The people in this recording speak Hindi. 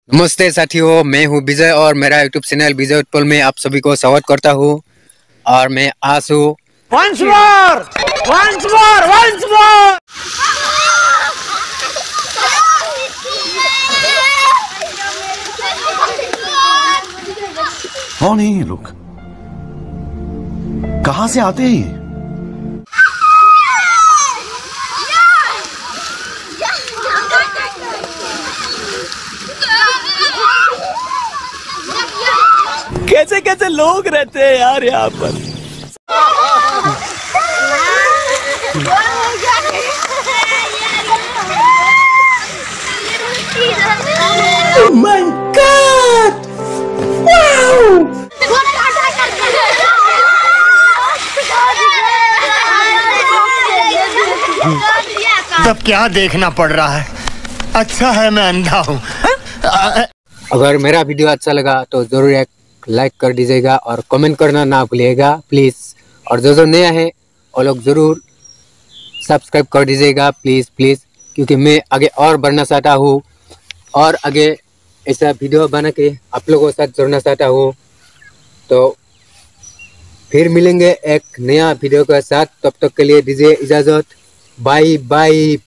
नमस्ते साथियों, मैं हूं विजय और मेरा यूट्यूब चैनल विजय उत्पल में आप सभी को स्वागत करता हूं। और मैं आज हूं Once more! Once more! Once more! कौन है ये लोग? कहां से आते हैं ये? कैसे कैसे लोग रहते हैं यार यहाँ पर। Oh my God! Wow! तब क्या देखना पड़ रहा है? अच्छा है मैं अंधा हूँ। अगर मेरा वीडियो अच्छा लगा तो जरूर एक लाइक कर दीजिएगा और कमेंट करना ना भूलिएगा प्लीज़। और जो नया है वो लोग ज़रूर सब्सक्राइब कर दीजिएगा प्लीज़ प्लीज़, क्योंकि मैं आगे और बढ़ना चाहता हूँ और आगे ऐसा वीडियो बना के आप लोगों के साथ जुड़ना चाहता हूँ। तो फिर मिलेंगे एक नया वीडियो के साथ, तब तक के लिए दीजिए इजाज़त। Bye bye.